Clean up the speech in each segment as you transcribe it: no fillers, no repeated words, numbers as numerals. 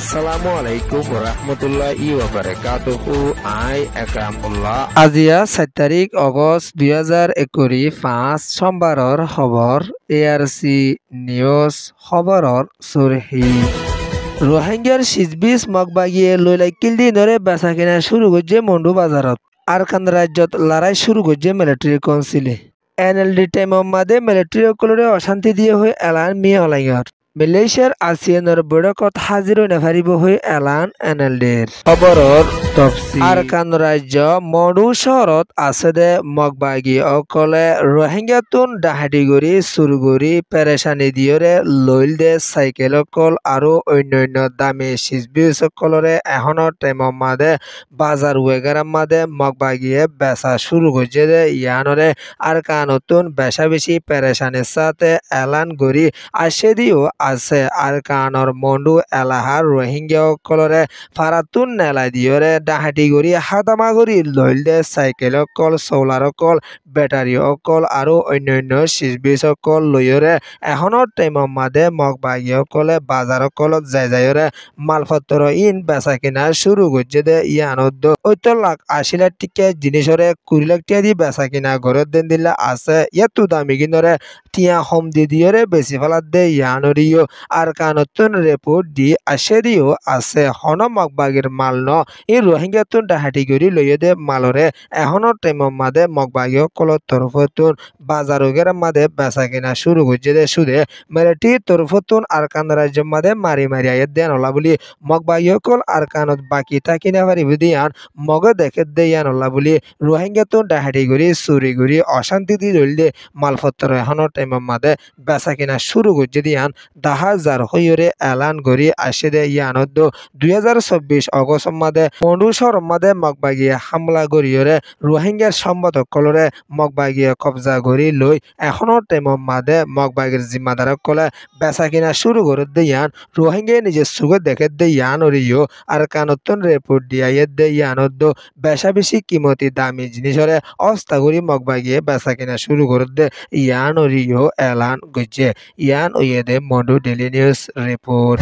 আসসালামু আলাইকুম রহমতুল্লাহি ওয়া বারাকাতুহু। আই একরামুল্লাহ। আজিয়া 7 তারিখ অগষ্ট 2021 5 সোমবাৰৰ খবৰ ARC নিউজ খবৰৰ সুরহি রোহিঙ্গার 26 মগবাগিয়ে লইলাইকিল দিনরে বেচা কিনা শুরু করছে মন্ডু বাজারত। আরকান রাজ্যত লড়াই শুরু করছে মিলিটারি কাউন্সিলে। NLD টাইমর মাঝে মিলিটারি সকলরে অশান্তি দিয়ে হয়ে এলান মিয়া অলাইগর। মালয়েশিয়ার আসিয়ানের বৈঠকত হাজির হয়ে নাফারিব হয়ে এলান NLDৰ খবৰৰ তফসিল। আরকান রাজ্য মডু শহরত আছে দে মগবাগী অকলে রোহিঙ্গাতুন ডাহাটি গড়ি চুর গড়ি পেরেশানি দিয়রে লইল দে চাইকেল অকল আৰু অন্যান্য দামী সিজবিউ সকলরে এখনৰ টাইমৰ মাদে বাজার ওয়েগারাম মাদে মগবাগিয়ে বেচা শুরু করছে দে ইয়ানরে আরকানতুন বেশা বেশি পেরেশানির সাথে এলান গড়ি আসে দিও আছে আরকানর মন্ডু এলাহার রোহিঙ্গা সকলরে ফারাতুন নেলাই দিয়রে ডাহাটি গড়ি হাতামা গড়ি লইল দে চাইকেল অকল সোলার অকল বেটারি অকল আৰু অন্যান্য সিজবিজ অকল লইয়রে এখনৰ টাইমৰ মাদে মগবাগী অকলে বাজার অকলত যায়রে মালপত্র ইন বেচা কিনা শুরু করছে দে ইয়ানত 70 লাখ টিকে জিনিসরে 20 লাখ টিয়া দি বেচা কিনা ঘরের দিন দিলে আছে ইয়াতো দামি কিনরে টিয়া হোম দি দিয়রে বেশি ফেলাত দে ইয়ানরিও আর কানতুন রিপোর্ট দি আসে দিও আছে হন মগবাগীর মাল ন এই রোহিঙ্গাতুন ডাহাটি গড়ি লইয়ে দে মালরে এখনৰ টাইমৰ মাদে মগবাগী অকলত তরফতুন বাজার ওগের মাদে বেচা কিনা শুরু করছে দে সুদে মেরেটি তরফতুন আরকান রাজ্যের মাদে মারি আয়ের দেন হলা বলি মগবাগী অকল আরকানত বাকি থাকি না পারিব দিয়ান মগ দেখে দেয়ান হলা বলি রোহিঙ্গাতুন ডাহাটি গড়ি চুরি গড়ি অশান্তি দি রইল দে মালপত্র এখনৰ টাইমৰ মাদে বেচা কিনা শুরু করছে দিয়ান 10,000 হইরে এলান গড়ি আসে দে ইয়ানত 2024 অগস্ট মাদে মন্ডু শহর মাদে মগবাগিয়ে হামলা গড়িয়রে রোহিঙ্গার সম্পাদকলরে মগবাগিয়ে কবজা গড়ি লই এখনৰ টাইমৰ মাদে মগবাগির জিম্মাদার কলে বেচা কিনা শুরু করে দিয়ান রোহিঙ্গায় নিজের সুগে দেখে দিয়ান ওরিও আর কানতুন রিপোর্ট দিয়াইয়ে দিয়ানত বেশা বেশি কিমতি দামি জিনিসরে অস্তাগুড়ি মগবাগিয়ে বেচা কিনা শুরু করে দে ইয়ান ওরিও এলান গইছে ইয়ান ওয়ে দে মন্ডু ডেইলি নিউজ রিপোর্ট।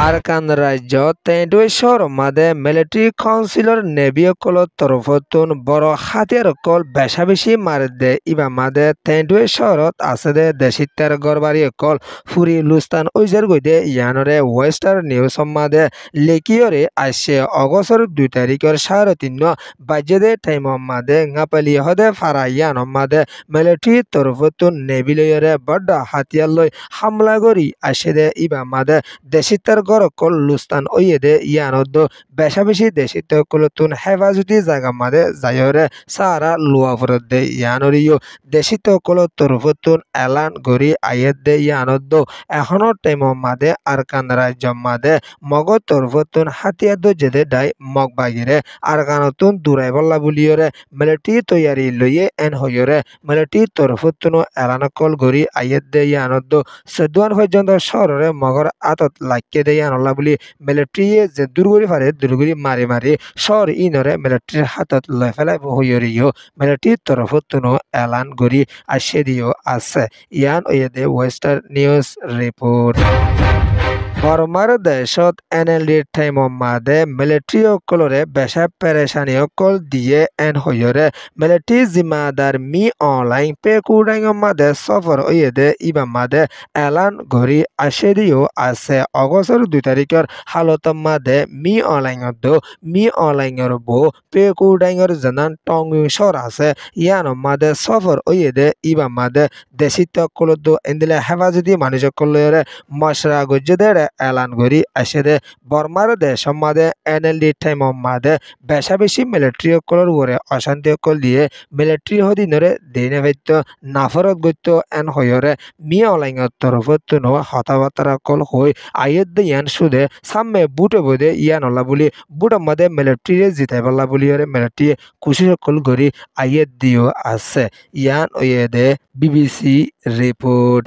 আরকান রাজ্য 23 শহর মাদে মিলিটারি কাউন্সিলর নেভি অকলত তরফতুন বড় হাতিয়ার অকল বেশা বেশি মারে দে ইবা মাদে 23 শহরত আছে দে দেশিত্যার গড়বাড়ি অকল ফুরি লুস্তান ওইজার গইদে ইয়ানরে ওয়েস্টার্ন নিউজ মাদে লেকিয়রে আসে অগস্টর 2 তারিখের 3:30 বাজে দে টাইম মাদে গাপালি হদে ফারা ইয়ান মাদে মিলিটারি তরফতুন নেভি লইরে বড় হাতিয়ার লই হামলা করি আসে দে ইবা মাদে দেশিত্যার গরকল লুস্তান ওয়ে দে ইয়ানত বেশা বেশি দেশিত কলতুন হেফাজতি জায়গা মাদে যায়রে সারা লুয়া ফরত দে ইয়ানরিও দেশিত কল তরফতুন এলান গড়ি আয়েত দে ইয়ানত এখনৰ টাইমৰ মাদে আরকান রাজ্য মাদে মগ তরফতুন হাতিয়ার যেদে ডাই মগবাগিরে আরকানতুন দূরাই বল্লা বুলিয়রে মিলিটারি তৈয়ারি লইয়ে এন হইয়রে মিলিটারি তরফতুন এলানকল গড়ি আয়েত দে ইয়ানত 14 পর্যন্ত শহরে মগর আতত লাইকে দে ইয়ানল্লা বলি মিলিটারিয়ে যে দুর্গরি ফারে দুর্গরি মারি শহর ইনরে মিলিটারির হাতত লয় ফেলাই হইয়রিও মিলিটারির তরফতুন এলান গড়ি আসে দিও আছে ইয়ান ওয়ে দে ওয়েস্টার্ন নিউজ রিপোর্ট। বর্মার দেশত NLD টাইমর মাদে মিলিটারি অকলরে বেশা পেরেশানি অকল দিয়ে এন হইয়রে মিলিটারি জিম্মাদার মি অনলাইন পে কুডাইঙর মাদে সফর হইয়ে দে ইবা মাদে এলান ঘড়ি আসে দিও আছে অগস্টর 2 তারিখের হালত মাদে মি অনলাইনের বো পে কুডাইঙর জানান টংইং শহর আছে ইয়ান মাদে সফর হইয়ে দে ইবা মাদে দেশিত অকলত এন্দিলে হেফাজতি মানুষ অকলরে মশরা গজ্জে দে এলান গড়ি আসে দে বর্মার দেশ মাদে NLD টাইমর মাদে বেশা বেশি মিলিটারি অকলর ওরে অশান্তি অকল দিয়ে মিলিটারি হদিনরে দিনে ভাইত নাফরত গত্য এন হইরে মি অলাইঙর তরফতুন হতাবার্তা অকল হই আয়েত দে ইয়ান সুদে সামনে বুটে বোধে ইয়ান হলা বলি বুটের মাদে মিলিটারি জিতাই পারলা বলি মিলিটারি খুশি অকল গড়ি আয়েত দিও আছে ইয়ান ওয়ে দে BBC রিপোর্ট।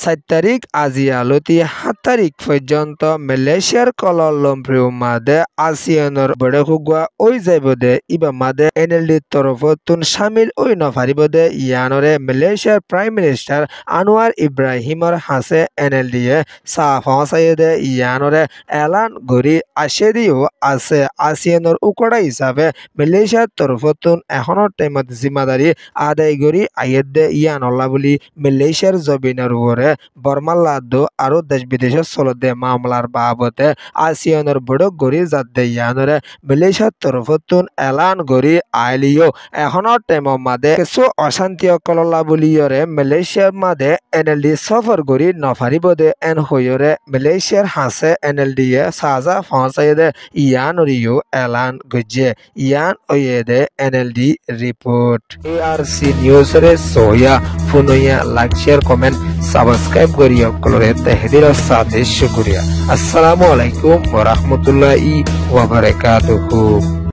4 তারিখ আজিয়া লতি 7 তারিখ পর্যন্ত মালয়েশিয়ার কুয়ালালামপুর মাদে আসিয়ানর বড় হুগুয়া ওই যাইবদে ইবা মাদে এনএলডি তরফতুন শামিল ওই নফারিবদে ইয়ানরে মালয়েশিয়ার প্রাইম মিনিস্টার আনোয়ার ইব্রাহিমর হাসে এনএলডি এ সাফ হসাইদে ইয়ানরে এলান গরি আশেদিও আছে আসিয়ানর উকড়া হিসাবে মালয়েশিয়ার তরফতুন এখনৰ টাইমত জিম্মাদারি আদায় গরি আইয়েদে ইয়ানল্লা বলি মালয়েশিয়ার জবিনের উপরে বর্মাল্লাদো আরো দেশ বিদেশের চলতে মামলার বাবদে আসিয়ানর বড় গরি যাতে ইয়ানরে মালয়েশিয়ার তরফতুন এলান গরি আইলিও এখনৰ টাইমৰ মাদে কিছু অশান্তি কললা বলিয়রে মালয়েশিয়ার মাদে এনএলডি সফর গরি নফারিবদে এন হইয়রে মালয়েশিয়ার হাসে এনএলডি এ সাজা পৌঁছাইদে ইয়ানরিও এলান গজে ইয়ান ওয়েদে এনএলডি রিপোর্ট এআরসি নিউজরে সোয়া ফুনইয়া লাইক শেয়ার কমেন্ট সাবস্ক্রাইব করিয়া কলরে তহদির সাথে শুকরিয়া। আসসালামু আলাইকুম ওয়া রাহমাতুল্লাহি ওয়া বারাকাতুহু।